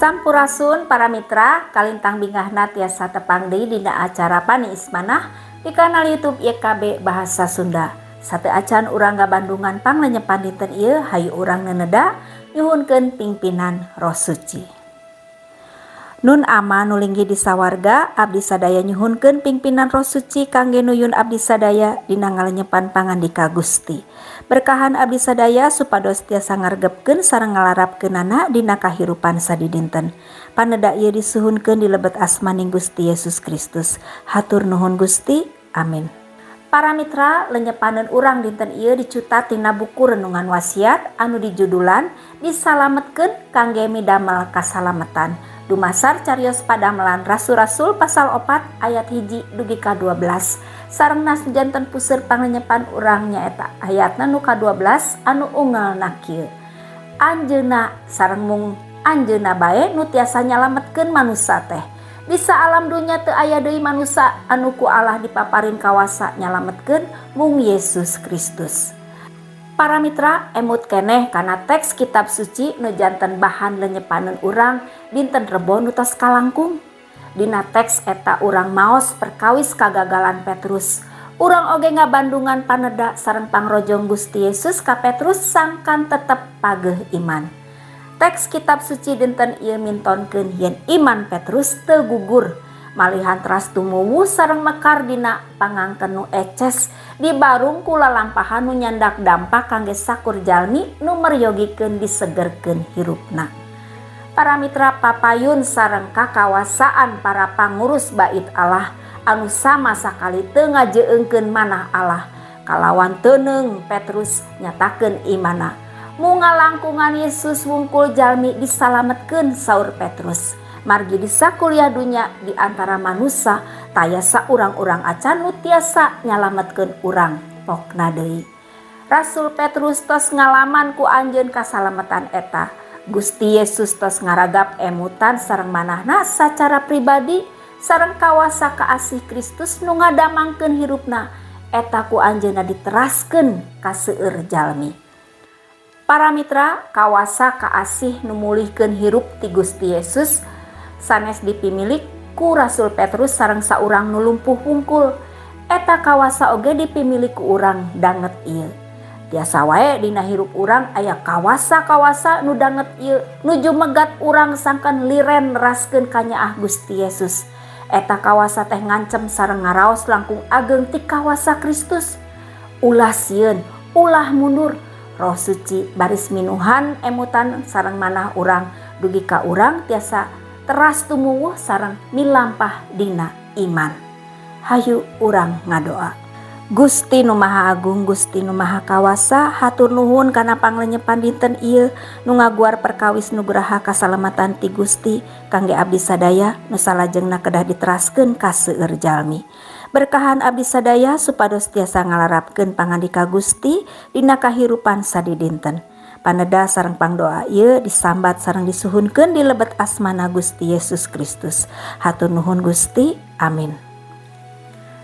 Sampurasun para mitra, kalintang bingahna tiasa tepang deui dina acara Pani Ismanah di kanal YouTube YKB Bahasa Sunda. Sate acan urang Bandungan panglenyepan dinten ieu hayu urang neneda nyuhunkeun pingpinan Roh Suci. Nun ama nulinggi di sawarga abdi sadaya nyuhunkeun pingpinan Roh Suci kangge nuyun abdi sadaya dina ngalenyepan pangandika Gusti. Berkahan abdi sadaya supados tiasa ngaregepkeun sareng ngalarapkeunana dina kahirupan sadidinten. Paneda ieu disuhunkeun di lebet asmaning Gusti Yesus Kristus. Hatur nuhun Gusti. Amin. Para mitra, lenyepaneun urang dinten ieu dicutat tina buku renungan wasiat anu dijudulan disalametkeun kangge midamel kasalametan. Dumasar carios padamelan Rasul-Rasul pasal 4 ayat 1 dugi ka 12. Sarengna janten puseur pangenyepan urang nyaeta ayatna nu ka-12 anu ungelna kieu. Anjeunna sareng mung anjeunna bae nu tiasa nyalametkeun manusa teh. Di alam dunya teu aya deui manusa anu ku Allah dipaparin kawasa nyalametkeun mung Yesus Kristus. Para mitra, emut keneh kana teks kitab suci nu janten bahan lenyepaneun urang dinten Rebo nu tos kalangkung. Dina teks eta urang maos perkawis kagagalan Petrus. Urang oge ngabandungan paneda sareng pangrojong Gusti Yesus ka Petrus sangkan tetep pageuh iman. Teks kitab suci dinten ieu mintonkeun yen iman Petrus teu gugur, malihan teras tumuwuh sareng mekar dina pangangkeun nu eces dibarung ku lalampahan nu nyandak dampak kangge sakur jalmi nu meryogikeun disegerkeun hirupna. Para mitra papayun sareng kakawasaan para pangurus bait Allah anu sama sakali teu ngajeuengkeun manah Allah kalawan teuneng Petrus nyatakeun imana. Mungalangkungan Yesus wungkul jalmi disalametkeun saur Petrus. Margi di sakuliah dunya di antara manusia tayasa urang-urang acan nu tiasa nyalametkeun urang pokna deui. Rasul Petrus tos ngalaman ku anjeun kasalametan eta. Gusti Yesus tos ngaragap emutan sareng manahna sacara pribadi sareng kawasa kaasih Kristus nu ngadamangkeun hirupna eta ku anjeunna diteraskeun ka seueur jalmi. Para mitra, kawasa kaasih nu mulihkeun hirup ti Gusti Yesus sanes dipimilik ku Rasul Petrus sareng saurang nu lumpuh wungkul. Eta kawasa oge dipimilik ku urang danget ieu. Tiasa wae dina hirup urang aya kawasa-kawasa nu danget ieu nuju megat urang sangkan liren neraskeun ka nyaah Gusti Yesus. Eta kawasa teh ngancem sareng ngaraos langkung ageng ti kawasa Kristus. Ulah sieun, ulah mundur. Roh Suci baris minuhan emutan sareng manah urang dugi ka urang tiasa teras tumuwuh sareng milampah dina iman. Hayu urang ngadoa. Gusti nu Maha Agung, Gusti nu Maha Kawasa, hatur nuhun kana panglenyepan dinten ieu nu ngaguar perkawis nugraha kasalamatan ti Gusti kangge abdi sadaya nu salajengna kedah diteraskeun ka seueur jalmi. Berkahan abdi sadaya supados tiasa ngalarapkeun pangandika Gusti dina kahirupan sadidinten. Paneda sareng pangdoa ieu disambat sareng disuhunkeun di lebet asmana Gusti Yesus Kristus. Hatur nuhun Gusti. Amin.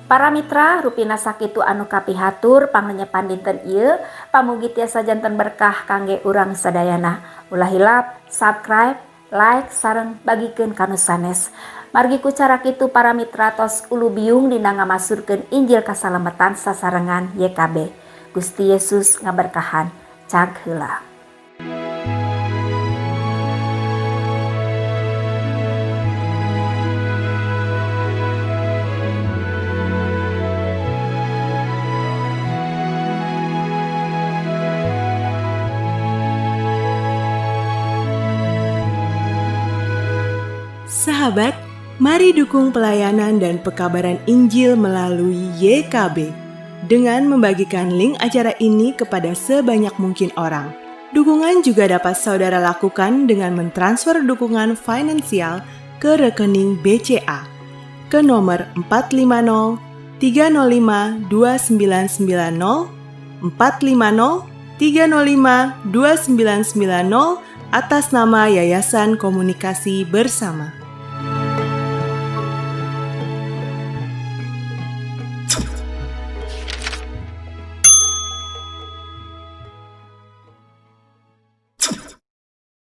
Para mitra, rupina sakitu anu kapihatur panglenyepan dinten ieu, pamugi tiasa janten berkah kangge urang sadayana. Ulah hilap, subscribe, like sareng bagikeun kanu sanes. Margi ku cara kitu para mitra tos ulu biung dina ngamasurkeun Injil kasalametan sasarengan YKB. Gusti Yesus ngaberkahan. Cag heula. Sahabat, mari dukung pelayanan dan pekabaran Injil melalui YKB dengan membagikan link acara ini kepada sebanyak mungkin orang. Dukungan juga dapat saudara lakukan dengan mentransfer dukungan finansial ke rekening BCA ke nomor 450 305 2990 450 305 2990 atas nama Yayasan Komunikasi Bersama.